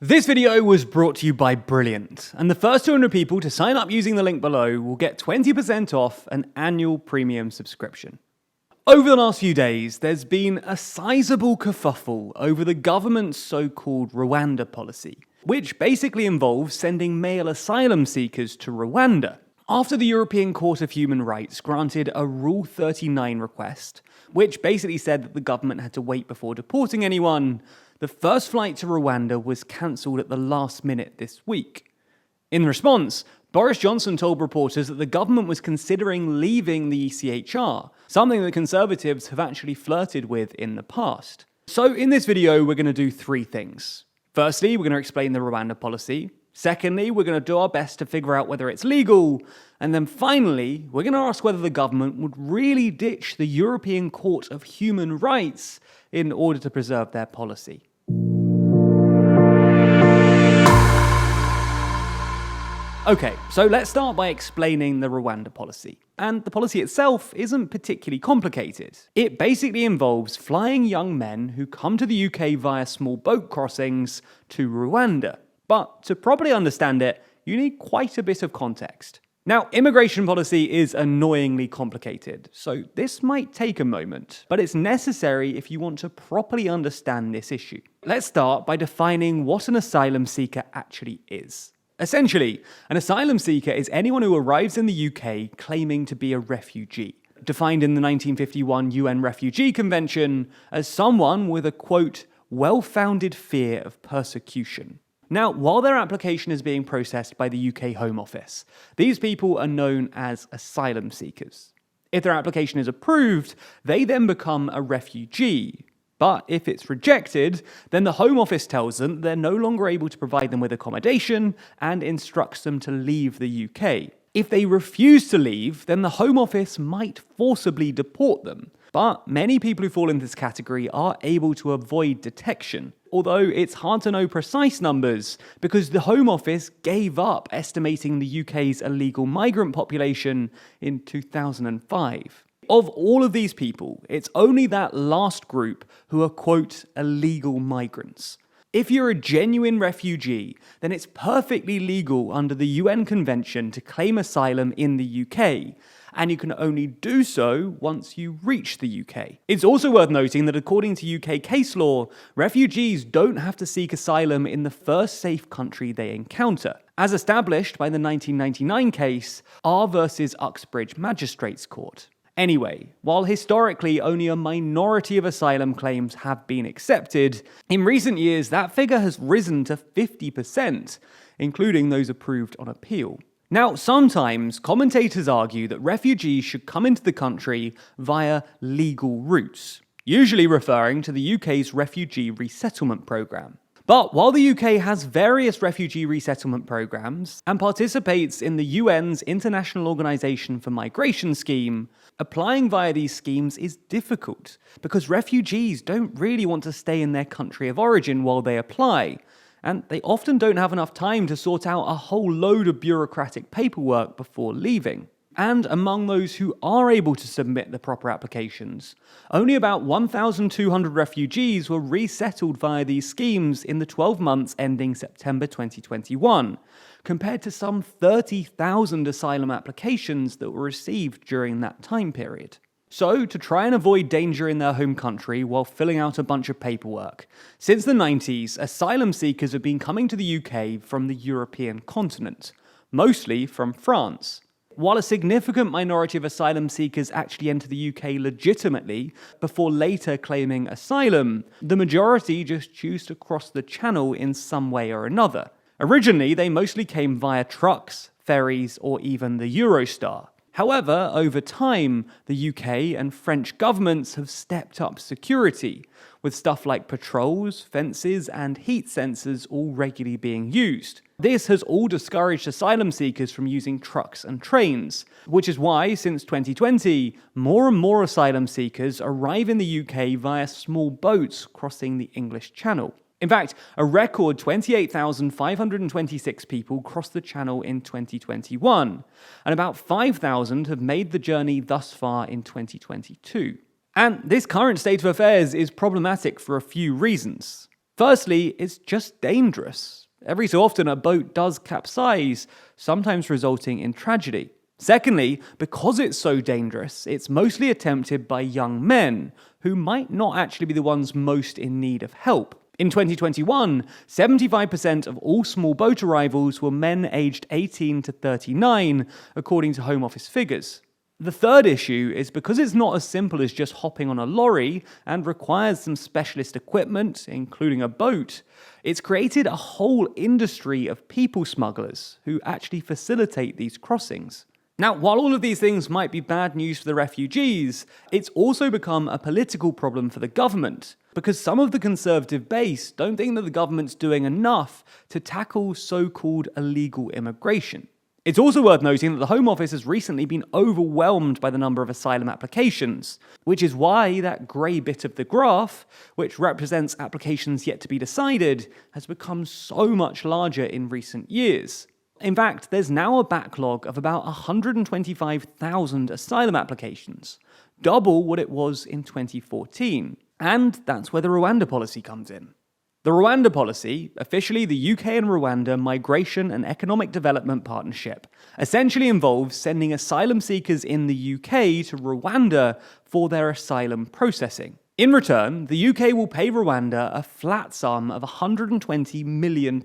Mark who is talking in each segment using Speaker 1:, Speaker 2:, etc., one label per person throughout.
Speaker 1: This video was brought to you by Brilliant, and the first 200 people to sign up using the link below will get 20% off an annual premium subscription. Over the last few days, there's been a sizable kerfuffle over the government's so-called Rwanda Policy, which basically involves sending male asylum seekers to Rwanda. After the European Court of Human Rights granted a Rule 39 request, which basically said that the government had to wait before deporting anyone, the first flight to Rwanda was cancelled at the last minute this week. In response, Boris Johnson told reporters that the government was considering leaving the ECHR, something that Conservatives have actually flirted with in the past. So in this video, we're going to do three things. Firstly, we're going to explain the Rwanda policy. Secondly, we're going to do our best to figure out whether it's legal. And then finally, we're going to ask whether the government would really ditch the European Court of Human Rights in order to preserve their policy. Okay, so let's start by explaining the Rwanda policy. And the policy itself isn't particularly complicated. It basically involves flying young men who come to the UK via small boat crossings to Rwanda. But to properly understand it, you need quite a bit of context. Now, immigration policy is annoyingly complicated, so this might take a moment, but it's necessary if you want to properly understand this issue. Let's start by defining what an asylum seeker actually is. Essentially, an asylum seeker is anyone who arrives in the UK claiming to be a refugee, defined in the 1951 UN Refugee Convention as someone with a, quote, well-founded fear of persecution. Now, while their application is being processed by the UK Home Office, these people are known as asylum seekers. If their application is approved, they then become a refugee. But if it's rejected, then the Home Office tells them they're no longer able to provide them with accommodation and instructs them to leave the UK. If they refuse to leave, then the Home Office might forcibly deport them. But many people who fall into this category are able to avoid detection, although it's hard to know precise numbers because the Home Office gave up estimating the UK's illegal migrant population in 2005. Of all of these people, it's only that last group who are, quote, illegal migrants. If you're a genuine refugee, then it's perfectly legal under the UN Convention to claim asylum in the UK, and you can only do so once you reach the UK. It's also worth noting that according to UK case law, refugees don't have to seek asylum in the first safe country they encounter, as established by the 1999 case R versus Uxbridge Magistrates Court. Anyway, while historically only a minority of asylum claims have been accepted, in recent years that figure has risen to 50%, including those approved on appeal. Now, sometimes commentators argue that refugees should come into the country via legal routes, usually referring to the UK's refugee resettlement programme. But while the UK has various refugee resettlement programs and participates in the UN's International Organization for Migration scheme, applying via these schemes is difficult because refugees don't really want to stay in their country of origin while they apply, and they often don't have enough time to sort out a whole load of bureaucratic paperwork before leaving. And among those who are able to submit the proper applications, only about 1,200 refugees were resettled via these schemes in the 12 months ending September 2021, compared to some 30,000 asylum applications that were received during that time period. So, to try and avoid danger in their home country while filling out a bunch of paperwork, since the 90s, asylum seekers have been coming to the UK from the European continent, mostly from France. While a significant minority of asylum seekers actually enter the UK legitimately before later claiming asylum, the majority just choose to cross the channel in some way or another. Originally, they mostly came via trucks, ferries, or even the Eurostar. However, over time, the UK and French governments have stepped up security, with stuff like patrols, fences, and heat sensors all regularly being used. This has all discouraged asylum seekers from using trucks and trains, which is why, since 2020, more and more asylum seekers arrive in the UK via small boats crossing the English Channel. In fact, a record 28,526 people crossed the channel in 2021, and about 5,000 have made the journey thus far in 2022. And this current state of affairs is problematic for a few reasons. Firstly, it's just dangerous. Every so often a boat does capsize, sometimes resulting in tragedy. Secondly, because it's so dangerous, it's mostly attempted by young men, who might not actually be the ones most in need of help. In 2021, 75% of all small boat arrivals were men aged 18 to 39, according to Home Office figures. The third issue is because it's not as simple as just hopping on a lorry and requires some specialist equipment, including a boat, it's created a whole industry of people smugglers who actually facilitate these crossings. Now, while all of these things might be bad news for the refugees, it's also become a political problem for the government, because some of the Conservative base don't think that the government's doing enough to tackle so-called illegal immigration. It's also worth noting that the Home Office has recently been overwhelmed by the number of asylum applications, which is why that grey bit of the graph, which represents applications yet to be decided, has become so much larger in recent years. In fact, there's now a backlog of about 125,000 asylum applications, double what it was in 2014. And that's where the Rwanda Policy comes in. The Rwanda Policy, officially the UK and Rwanda Migration and Economic Development Partnership, essentially involves sending asylum seekers in the UK to Rwanda for their asylum processing. In return, the UK will pay Rwanda a flat sum of £120 million,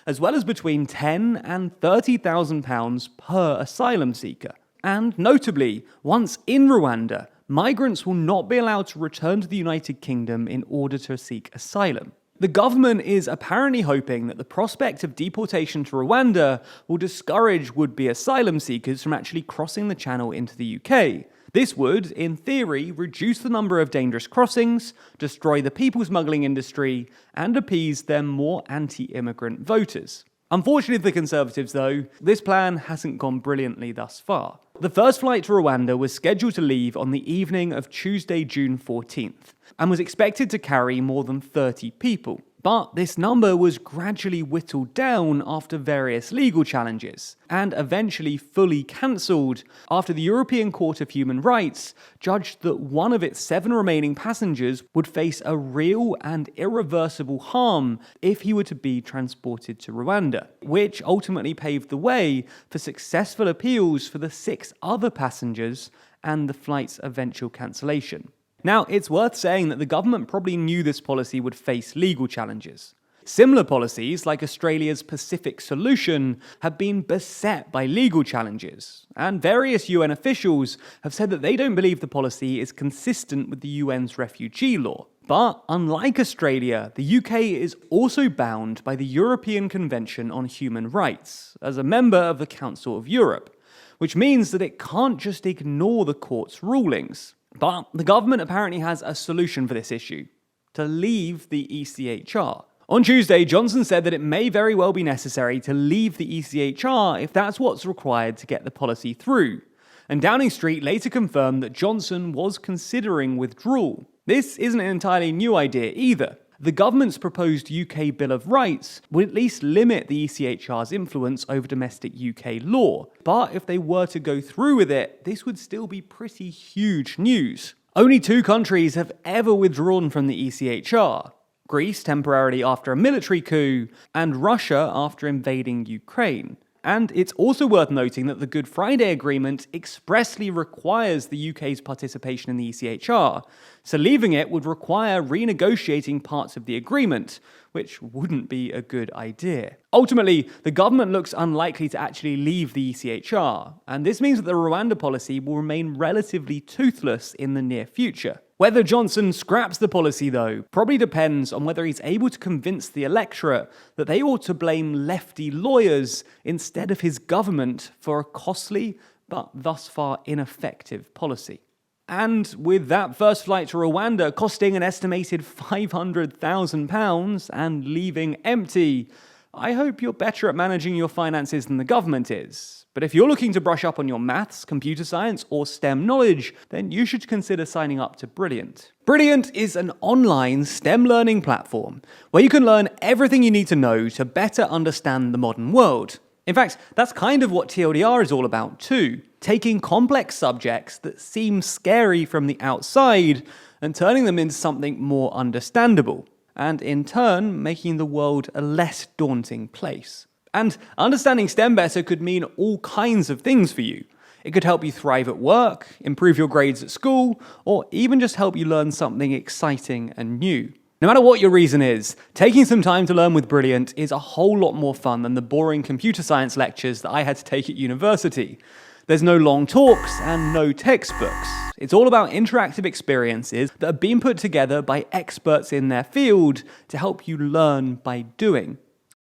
Speaker 1: as well as between £10,000 and £30,000 per asylum seeker. And notably, once in Rwanda, migrants will not be allowed to return to the United Kingdom in order to seek asylum. The government is apparently hoping that the prospect of deportation to Rwanda will discourage would-be asylum seekers from actually crossing the channel into the UK. This would, in theory, reduce the number of dangerous crossings, destroy the people smuggling industry, and appease their more anti-immigrant voters. Unfortunately for the Conservatives, though, this plan hasn't gone brilliantly thus far. The first flight to Rwanda was scheduled to leave on the evening of Tuesday, June 14th, and was expected to carry more than 30 people. But this number was gradually whittled down after various legal challenges, and eventually fully cancelled after the European Court of Human Rights judged that one of its 7 remaining passengers would face a real and irreversible harm if he were to be transported to Rwanda, which ultimately paved the way for successful appeals for the 6 other passengers and the flight's eventual cancellation. Now, it's worth saying that the government probably knew this policy would face legal challenges. Similar policies, like Australia's Pacific Solution, have been beset by legal challenges, and various UN officials have said that they don't believe the policy is consistent with the UN's refugee law. But unlike Australia, the UK is also bound by the European Convention on Human Rights, as a member of the Council of Europe, which means that it can't just ignore the court's rulings. But the government apparently has a solution for this issue: to leave the ECHR. On Tuesday, Johnson said that it may very well be necessary to leave the ECHR if that's what's required to get the policy through. And Downing Street later confirmed that Johnson was considering withdrawal. This isn't an entirely new idea either. The government's proposed UK Bill of Rights would at least limit the ECHR's influence over domestic UK law. But if they were to go through with it, this would still be pretty huge news. Only 2 countries have ever withdrawn from the ECHR: Greece temporarily after a military coup, and Russia after invading Ukraine. And it's also worth noting that the Good Friday Agreement expressly requires the UK's participation in the ECHR, so leaving it would require renegotiating parts of the agreement, which wouldn't be a good idea. Ultimately, the government looks unlikely to actually leave the ECHR, and this means that the Rwanda policy will remain relatively toothless in the near future. Whether Johnson scraps the policy, though, probably depends on whether he's able to convince the electorate that they ought to blame lefty lawyers instead of his government for a costly but thus far ineffective policy. And with that first flight to Rwanda costing an estimated £500,000 and leaving empty, I hope you're better at managing your finances than the government is. But if you're looking to brush up on your maths, computer science, or STEM knowledge, then you should consider signing up to Brilliant. Brilliant is an online STEM learning platform where you can learn everything you need to know to better understand the modern world. In fact, that's kind of what TLDR is all about too, taking complex subjects that seem scary from the outside and turning them into something more understandable. and in turn making the world a less daunting place. And understanding STEM better could mean all kinds of things for you. It could help you thrive at work, improve your grades at school, or even just help you learn something exciting and new. No matter what your reason is, taking some time to learn with Brilliant is a whole lot more fun than the boring computer science lectures that I had to take at university. There's no long talks and no textbooks. It's all about interactive experiences that are being put together by experts in their field to help you learn by doing.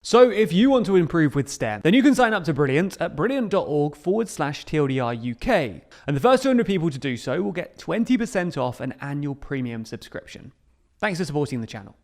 Speaker 1: So if you want to improve with STEM, then you can sign up to Brilliant at brilliant.org/TLDR UK. And the first 200 people to do so will get 20% off an annual premium subscription. Thanks for supporting the channel.